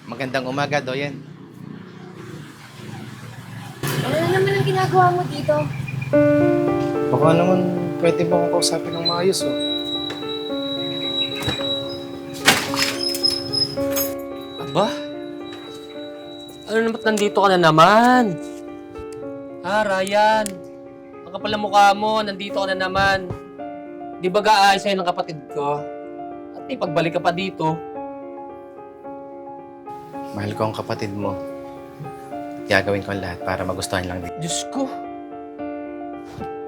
Magandang umaga, Doyen. Ano na naman ang ginagawa mo dito? Baka naman pwede mo akong kausapin ng maayos, oh. Aba? Ano naman nandito ka na naman? Ha, Ryan? Ang kapal ng mukha mo, nandito ka na naman. Di ba gaayos sa'yo ng kapatid ko? At may pagbalik ka pa dito. Mahal ko ang kapatid mo. Gagawin ko ang lahat para magustuhan lang din. Diyos ko.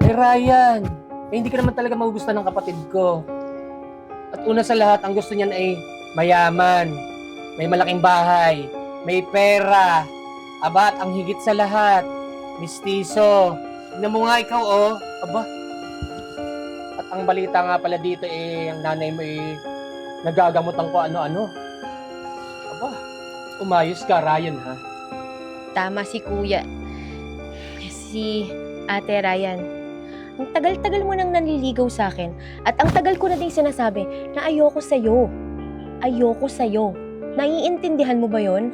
Ryan, hindi ka naman talaga magugustuhan ng kapatid ko. At una sa lahat, ang gusto niyan ay mayaman, may malaking bahay, may pera, aba at ang higit sa lahat, mistiso. Tignan mo nga ikaw, oh. Aba. At ang balita nga pala dito ang nanay mo nagagamutan ko ano-ano. Aba, umayos ka, Ryan, ha? Tama si Kuya. Si Ate Ryan. Ang tagal-tagal mo nang nanliligaw sa akin at ang tagal ko na ding sinasabi na ayoko sa'yo. Ayoko sa'yo. Naiintindihan mo ba yon?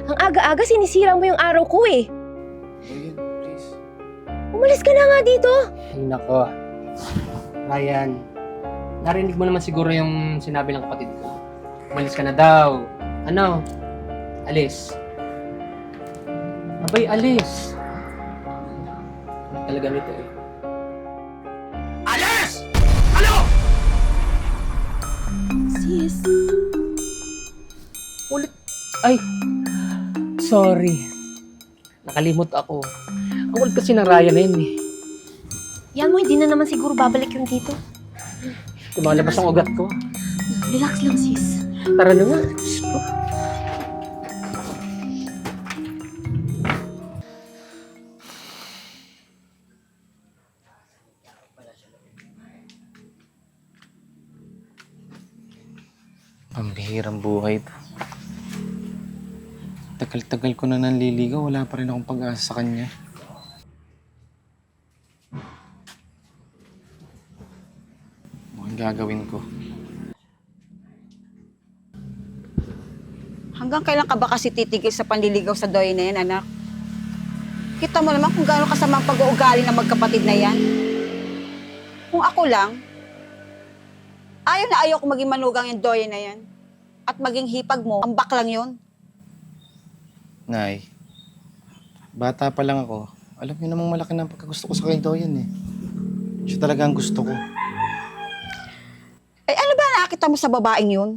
Ang aga-aga sinisira mo yung araw ko eh. Doyen, please. Umalis ka na nga dito. Ay, nako. Ryan, narinig mo naman siguro yung sinabi ng kapatid ko. Umalis ka na daw. Ano? Alis. Abay, alis. Talaga nito eh. Alis! Ano? Sis. Ulit. Ay, sorry. Nakalimot ako. Ang ulit kasi ng Ryan na yun eh. Yan mo, hindi na naman siguro babalik yung dito. Tumalabas ang ugat ko. Relax lang sis. Tara na nga. Diyos ko. Pambihirang buhay to. Tagal-tagal ko na nanliligaw, wala pa rin akong pag-asa sa kanya. Mukhang gagawin ko. Hanggang kailan ka ba kasi titigil sa panliligaw sa Doy na yan, anak? Kita mo naman kung gaano kasama ang pag-uugali ng magkapatid na yan. Kung ako lang, ayaw na ayaw ko maging manugang yung Doy na yan. At maging hipag mo, ang baklang yun. Nay, bata pa lang ako. Alam niyo namang malaki na ang pagkagusto ko sa kay Doyen eh. Siya talaga ang gusto ko. Eh ano ba nakakita mo sa babaeng yun?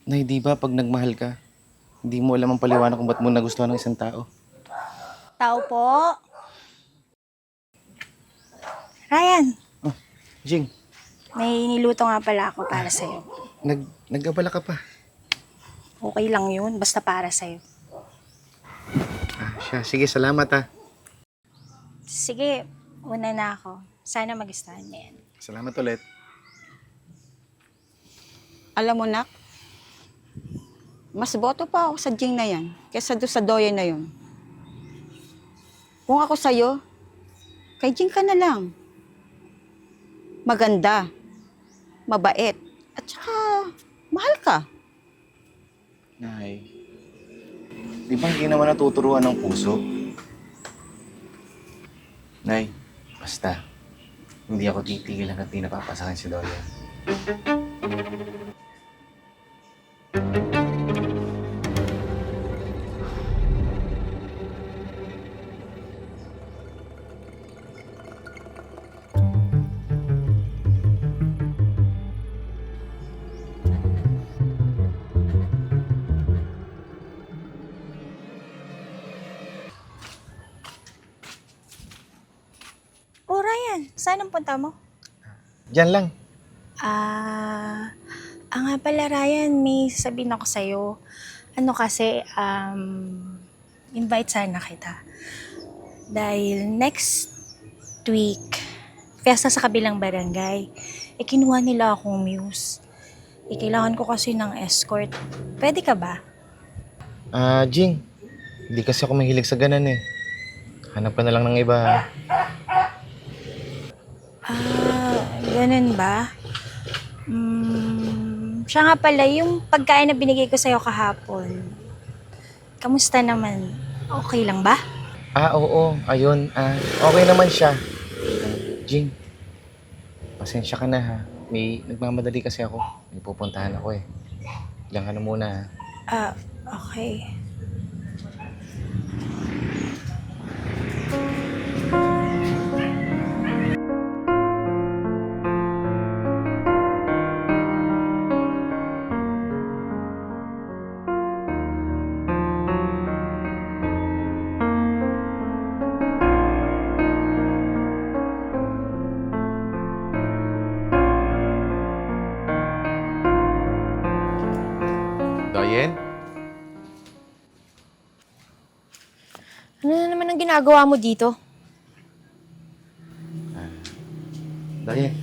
Nay, di ba pag nagmahal ka, hindi mo alam ang paliwanag kung ba't mo nagustuhan ng isang tao? Tao po. Ryan, Jing, may niluto nga pala ako para sa'yo. nag-abala ka pa. Okay lang yun, basta para sa'yo. Siya, sige, salamat ah. Sige, una na ako. Sana magustuhan niya yan. Salamat ulit. Alam mo, nak, mas boto pa ako sa Jing na yan kaysa doon sa Doy na yun. Kung ako sa'yo, kay Jing ka na lang. Maganda, mabait, at saka mahal ka. Nay, di ba hindi naman natuturuan ng puso? Nay, basta, hindi ako titigil hanggat di napapasakin si Doyen. Oh, Ryan, saan ang punta mo? Diyan lang. Nga pala, Ryan, may sasabihin ako sa'yo. Ano kasi, invite sana kita. Dahil next week, fiesta sa kabilang barangay. Kinuha nila akong muse. Kailangan ko kasi ng escort. Pwede ka ba? Jing, hindi kasi ako mahilig sa ganun eh. Hanap ka na lang ng iba ha. Ganun ba? Siya nga pala, yung pagkain na binigay ko sa'yo kahapon. Kamusta naman? Okay lang ba? Oo. Ayun. Okay naman siya. Jing, pasensya ka na ha. May nagmamadali kasi ako. May pupuntahan ako eh. Ilang ano muna ha. Okay. Doyen? Ano na naman ang ginagawa mo dito? Doyen.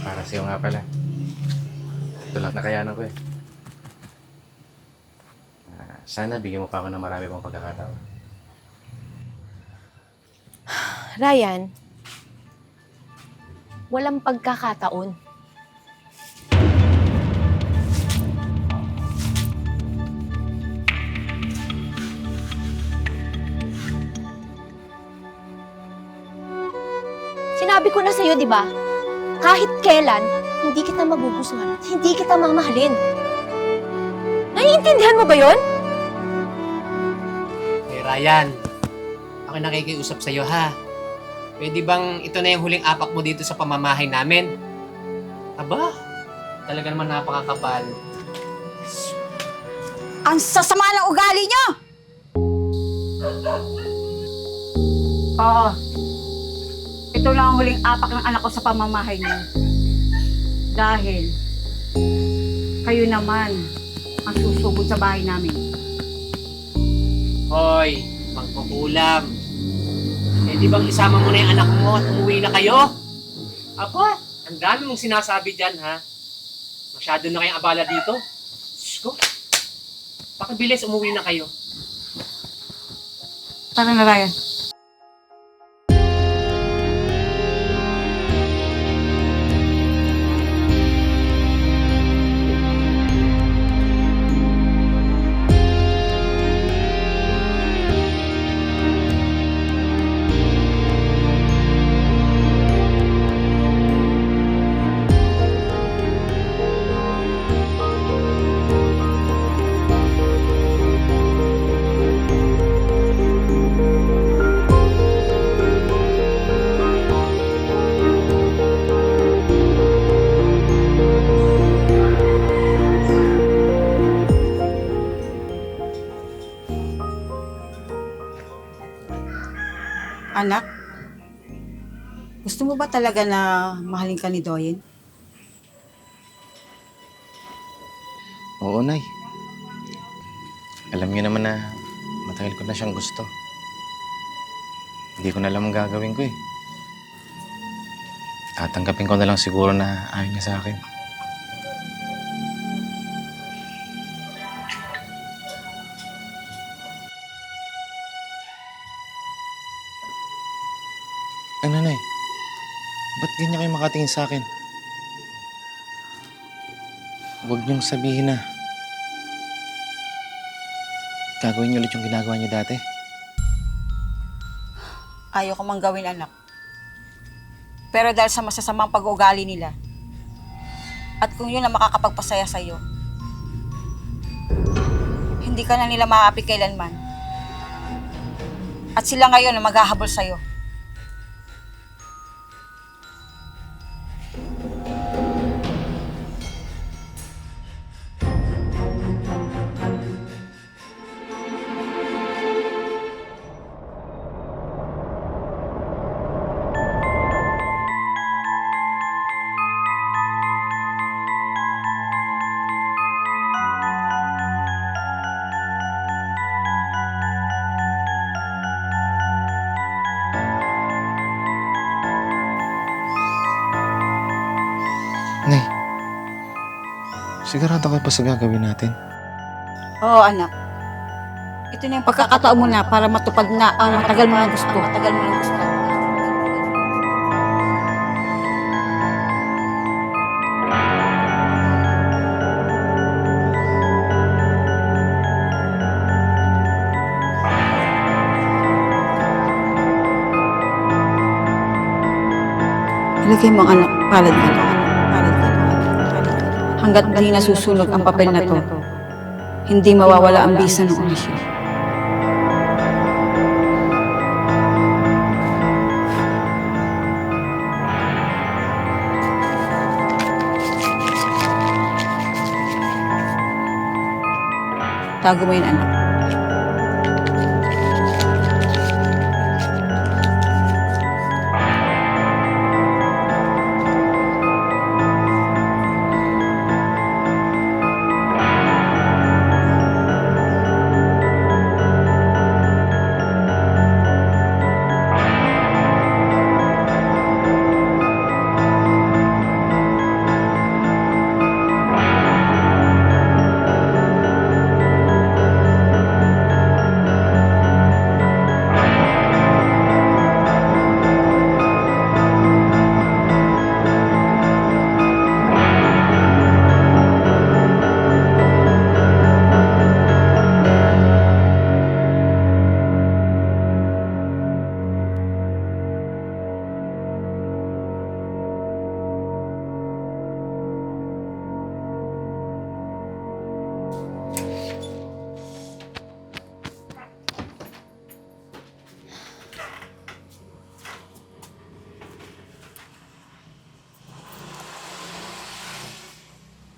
Para sa'yo nga pala. Ito lang nakayanan ko eh. Sana bigyan mo pa ako ng marami pang pagkakataon. Ryan, walang pagkakataon. Sinabi ko na sa'yo, di ba? Kahit kailan, hindi kita magugustuhan at hindi kita mamahalin. Naiintindihan mo ba yon? Hey Ryan, ako nakikiusap sa'yo ha. Pwede bang ito na yung huling apak mo dito sa pamamahay namin? Aba, talaga naman napakakapal. Ang sasama ng ugali nyo! Oo. Ito lang ang huling apak ng anak ko sa pamamahay niyo. Dahil kayo naman ang susugod sa bahay namin. Hoy, magkukulam. Eh di bang isama mo na yung anak mo at umuwi na kayo? Aba, ang dami mong sinasabi dyan ha. Masyado na kayong abala dito. Diyos ko. Pakibilis, umuwi na kayo. Tara na, Ryan. Anak, gusto mo ba talaga na mahalin ka ni Doyen? Oo, Nay. Alam niyo naman na matagal ko na siyang gusto. Hindi ko na alam ang gagawin ko eh. Tatanggapin ko na lang siguro na ayaw niya sa akin. Ano, Nay? Ba't ganyan kayo makatingin sa akin? Huwag niyong sabihin na gagawin niyo ulit yung ginagawa niyo dati. Ayaw ko mang gawin, anak. Pero dahil sa masasamang pag-uugali nila, at kung yun ang makakapagpasaya sa'yo, hindi ka na nila maaapit kailanman. At sila ngayon ang maghahabol sa'yo. Nay, sigurado kayo pa sa gagawin natin? Oo, anak. Ito na yung pagkakataon mo na para matupad na ang matagal mo ng gusto. Matagal mo ng gusto. Bigay mo ang anak, palad ka lang. Hanggat di nasusunog ang papel na to, hindi mawawala ang bisa ng omisyon. Tago mo yun, anak.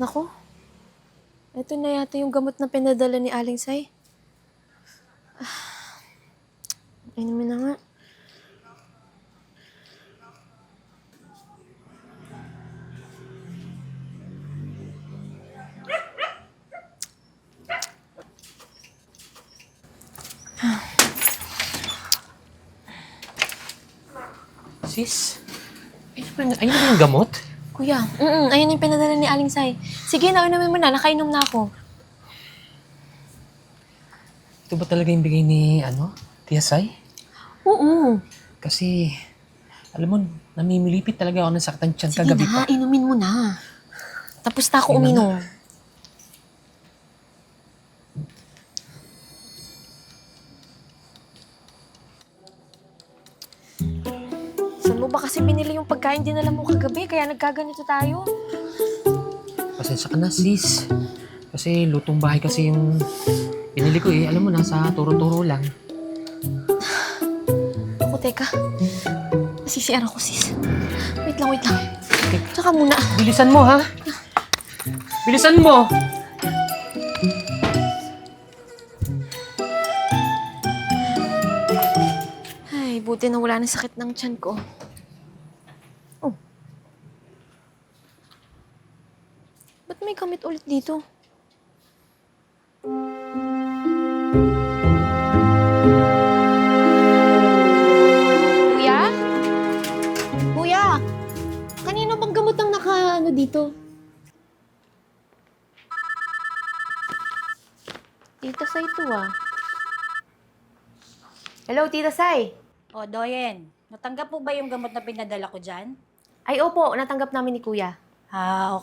Naku, eto na yata yung gamot na pinadala ni Aling Sai. Inumin na nga. Sis, ayun na yung gamot? Kuya, ayun yung pinadala ni Aling Sai. Sige, naunamin mo na. Nakainom na ako. Ito ba talaga yung bigay ni, Tia Sai? Oo. Kasi, alam mo, namimilipit talaga ako ng sakit ng tiyan Sige kagabi na, pa. inumin mo na. Tapos na ako Sige na uminom. Saan mo ba kasi binili yung pagkain dinala mo kagabi? Kaya nagkaganito tayo. Pasensya ka na, sis. Kasi lutong bahay kasi yung binili ko eh. Alam mo, nasa turo-turo lang. Ako, teka. Nasisiyan ako, sis. Wait lang. Tsaka muna. Bilisan mo, ha? Bilisan mo! Ay, buti na wala na sakit ng tiyan ko. Oh. Ba't may gamit ulit dito? Kuya? Kuya? Kanino bang gamot ang dito? Tita Sai to Hello, Tita Sai. O, Doyen, natanggap po ba yung gamot na pinadala ko dyan? Ay, opo. Natanggap namin ni Kuya.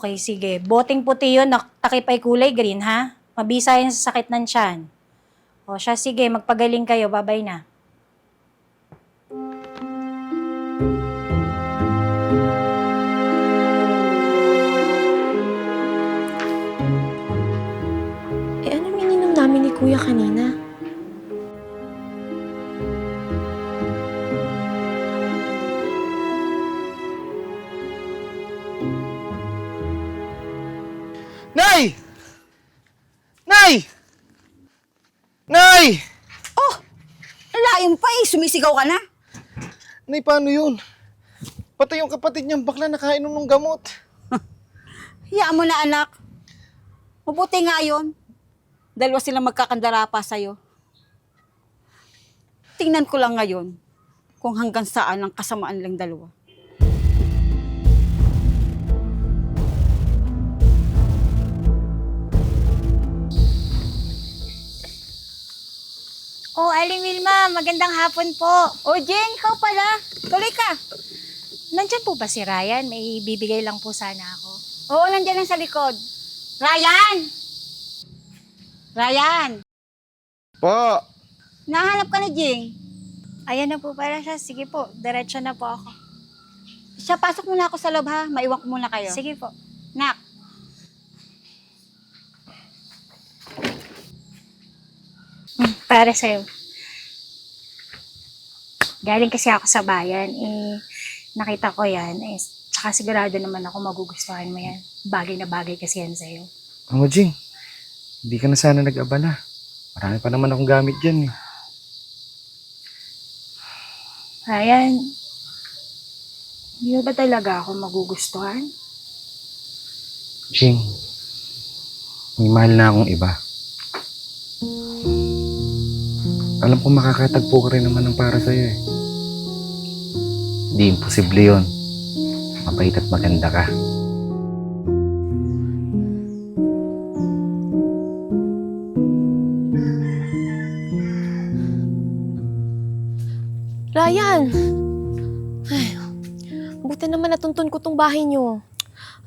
Okay, sige. Boting puti yun, takipay kulay green, ha? Mabisa yan sa sakit ng tiyan. O siya, sige, magpagaling kayo. Babay na. Ano mininom namin ni Kuya kanina? Nay! Nay! Nay! Layo pa eh, sumisigaw ka na. Nay, paano yun? Pati yung kapatid niyang bakla nakainom ng gamot. Hayaan mo na, anak. Mabuti nga yun. Dalawa silang magkakandara pa sa'yo. Tingnan ko lang ngayon kung hanggang saan ang kasamaan lang dalawa. Oh, Aling Wilma, magandang hapon po. O, Jeng, ikaw pala. Tuloy ka. Nandyan po ba si Ryan? May bibigay lang po sana ako. Oo, nandiyan lang sa likod. Ryan! Ryan! Po! Nahanap ka na, Jeng. Ayan na po pala siya. Sige po, diretso na po ako. Siya, pasok muna ako sa loob ha. Maiwan ko muna kayo. Sige po. Nak. Para sa'yo. Galing kasi ako sa bayan. Nakita ko yan. Tsaka sigurado naman ako magugustuhan mo yan. Bagay na bagay kasi yan sa'yo. Ano, Jing? Hindi ka na sana nag-abala. Marami pa naman akong gamit dyan eh. Ryan, hindi mo ba talaga ako magugustuhan? Jing, may mahal na akong iba. Alam ko makakatagpo ka rin naman ng para sa'yo eh. Hindi imposible yun. Mabait at maganda ka. Ryan! Ay, buti naman natuntun ko tong bahay niyo.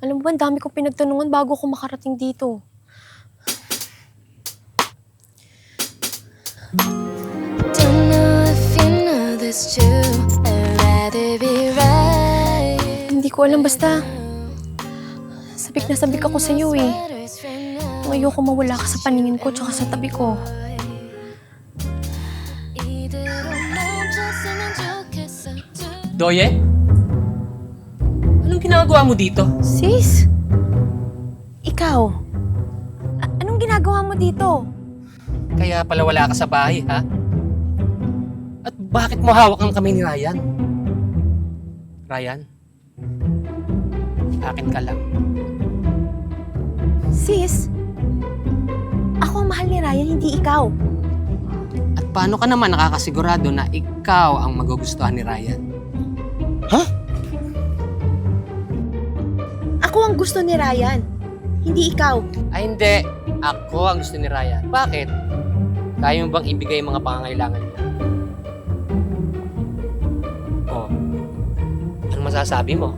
Alam mo ba, ang dami kong pinagtanungan bago ako makarating dito. Don't know if you know this too. I'd rather be right. Hindi ko alam, basta sabik na sabik ako sa iyo eh. Ayoko mawala ka sa paningin ko tsaka sa tabi ko. Doye? Anong ginagawa mo dito? Sis? Ikaw? Anong ginagawa mo dito? Kaya pala wala ka sa bahay, ha? At bakit mo hawak ang kamay ni Ryan? Ryan? Akin ka lang. Sis? Ako ang mahal ni Ryan, hindi ikaw. At paano ka naman nakakasigurado na ikaw ang magugustuhan ni Ryan? Ako ang gusto ni Ryan, hindi ikaw. Ay hindi, ako ang gusto ni Ryan. Bakit? Kaya mo bang ibigay ang mga pangangailangan niya? Oh, anong masasabi mo?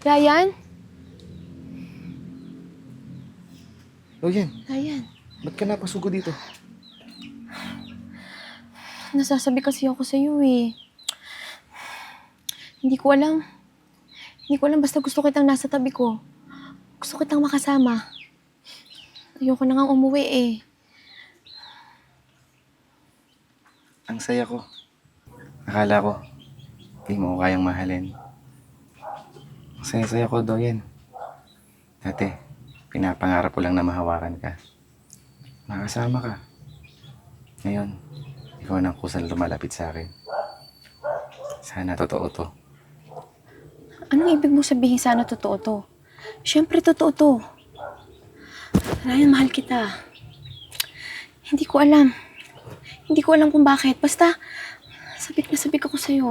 Ryan? Ryan, Ryan, ba't ka napasugo dito? nasasabi kasi ako sa iyo eh. Hindi ko alam. Hindi ko alam, basta gusto kitang nasa tabi ko. Gusto kitang makasama. Ayoko na nga umuwi eh. Ang saya ko. Akala ko, hindi mo ko kayang mahalin. Ang saya-saya ko, Doyen. Dati, pinapangarap ko lang na mahawakan ka. Makasama ka. Ngayon, ikaw nang kusang lumalapit sa akin. Sana totoo to. Anong ibig mo sabihin sana totoo to? Siyempre totoo to. Ryan, mahal kita. Hindi ko alam. Hindi ko alam kung bakit. Basta, sabik na sabik ako sa'yo.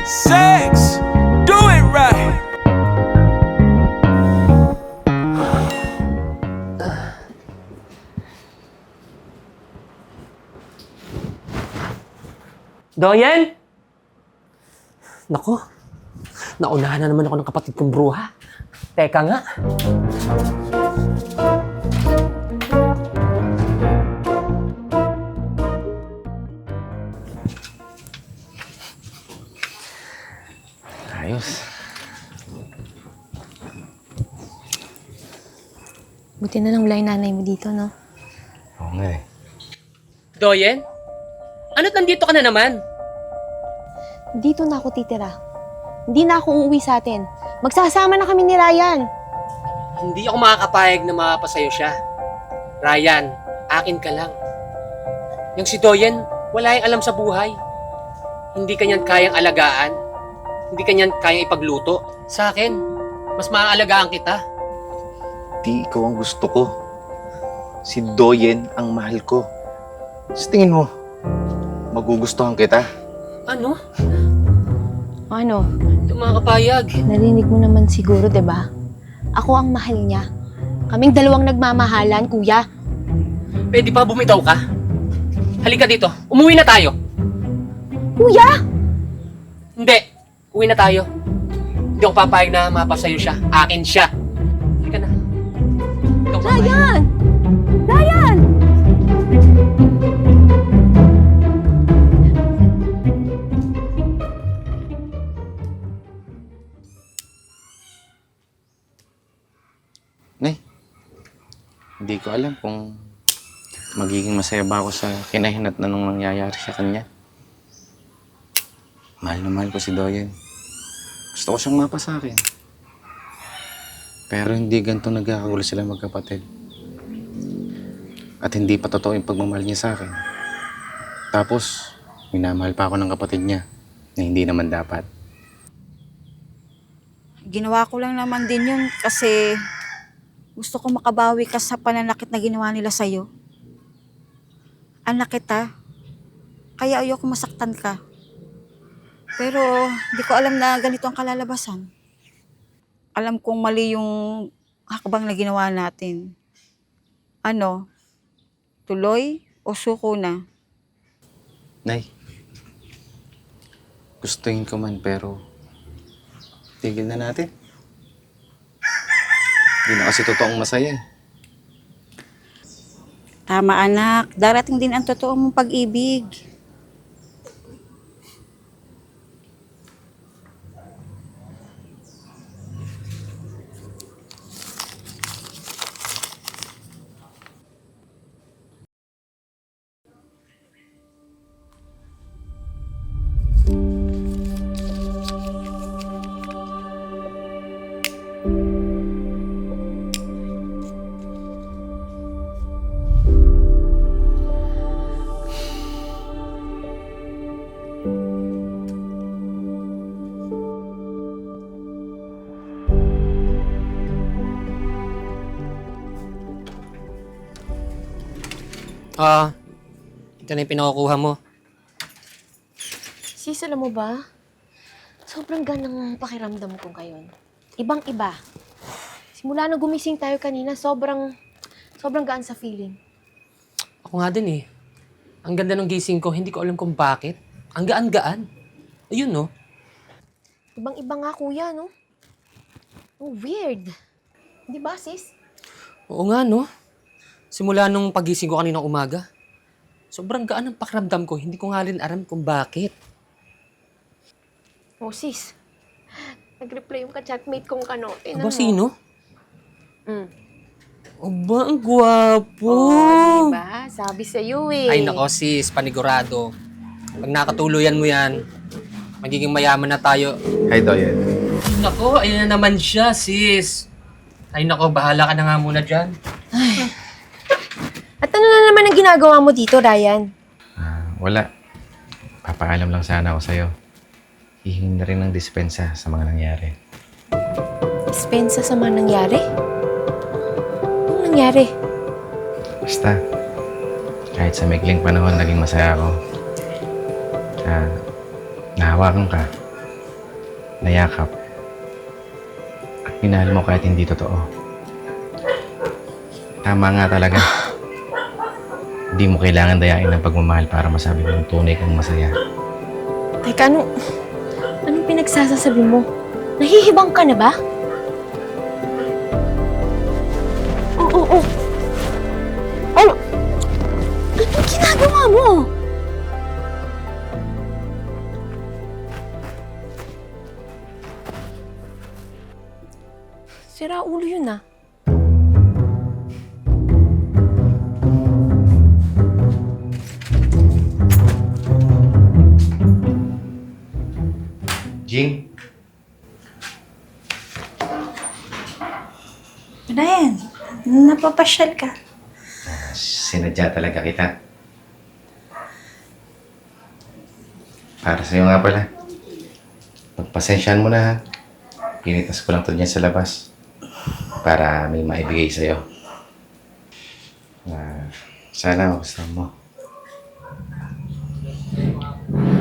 Say Doyen? Nako, naunahan na naman ako ng kapatid kong bruha. Teka nga. Ayos. Buti na lang wala yung nanay mo dito, no? Oo nga eh. Doyen? Ano't nandito ka na naman? Dito na ako titira. Hindi na ako uuwi sa atin. Magsasama na kami ni Ryan. Hindi ako makakapayag na mapasayo siya. Ryan, akin ka lang. Yung si Doyen, wala yung alam sa buhay. Hindi kanyan kayang alagaan. Hindi kanyan kayang ipagluto. Sa akin, mas maaalagaan kita. Di ikaw ang gusto ko. Si Doyen ang mahal ko. Sa tingin mo, magugustuhan kita? Ano? Ano? Hindi makakapayag. Narinig mo naman siguro, 'di ba? Ako ang mahal niya. Kaming dalawang nagmamahalan, kuya. Pwede pa bumitaw ka? Halika dito. Umuwi na tayo. Kuya! Hindi. Uwi na tayo. Hindi ako papayag na mapasayo siya. Akin siya. Halika na. Hindi ako papayag. Ryan! Ryan! Nay, hindi ko alam kung magiging masaya ba ako sa kinahinat na nung nangyayari sa kanya. Mahal na mahal ko si Doyen. Gusto ko siyang mapa sa akin. Pero hindi ganito nagkakagulo sila magkapatid. At hindi pa totoo yung pagmamahal niya sa akin. Tapos, minamahal pa ako ng kapatid niya na hindi naman dapat. Ginawa ko lang naman din yun kasi gusto ko makabawi ka sa pananakit na ginawa nila sa'yo. Anak kita, kaya ayoko masaktan ka. Pero di ko alam na ganito ang kalalabasan. Alam kong mali yung hakbang na ginawa natin. Ano? Tuloy o suko na? Nay, gustuin ko man pero tigil na natin. Hindi na kasi totoong masaya eh. Tama anak, darating din ang totoo mong pag-ibig. Ito na yung pinakukuha mo. Sis, alam mo ba? Sobrang ganang pakiramdam ko ngayon. Ibang-iba. Simula nung gumising tayo kanina, sobrang gaan sa feeling. Ako nga din eh. Ang ganda ng gising ko, hindi ko alam kung bakit. Ang gaan-gaan. Ayun no. Ibang-iba nga, kuya, no? Oh, weird. Di ba, sis? Oo nga no. Simula nung pagising ko kaninang umaga, sobrang gaan ang pakiramdam ko. Hindi ko nga rin alam kung bakit. Oh, sis. Nag-reply yung ka-chatmate kong kanote. Aba, sino? Mm. Aba, ang gwapo. Oh, diba? Sabi sa'yo eh. Ay nako sis, panigurado. Pag nakatuluyan mo yan, magiging mayaman na tayo. Hi, Doyen. Nako, ayun na naman siya sis. Ay nako, bahala ka na nga muna dyan. At ano na naman ang ginagawa mo dito, Ryan? Wala. Papaalam lang sana ako sa'yo. Hihingin na rin ng dispensa sa mga nangyari. Dispensa sa mga nangyari? Anong nangyari? Basta, kahit sa maikling panahon, naging masaya ako. Nahawakan ka, nayakap, at minahal mo kahit hindi totoo. Tama nga talaga. Hindi mo kailangan dayain ng pagmamahal para masabi mong tunay kang masaya. Teka, anong pinagsasasabi mo? Nahihibang ka na ba? Oo. Anong ginagawa mo? Sira ulo yun ah. Jing, Ryan, napapasyal ka. sinadya talaga kita. Para sa'yo nga pala. Pagpasensyaan mo na ha. Pinitas ko lang to niya sa labas. Para may maibigay sa'yo. Sana magustuhan mo.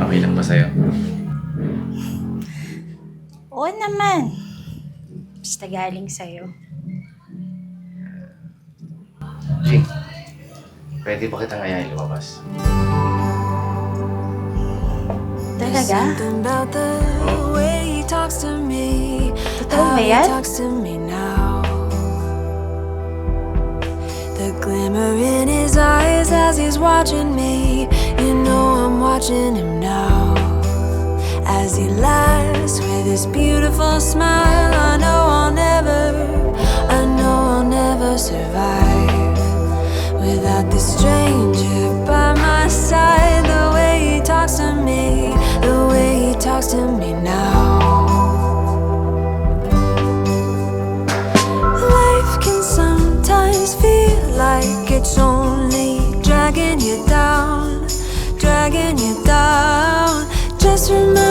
Okay lang ba sa'yo? Oo naman. Basta galing sa'yo. Jing, pwede ba kitang ayahin lumabas? Talaga? Something about the way he talks to me. Totoo ba How he yan? talks to me now. The glimmer in his eyes as he's watching me. You know I'm watching him now. As he laughs with his beautiful smile, I know I'll never survive without this stranger by my side. The way he talks to me, the way he talks to me now. Life can sometimes feel like it's only dragging you down, dragging you down. Just remember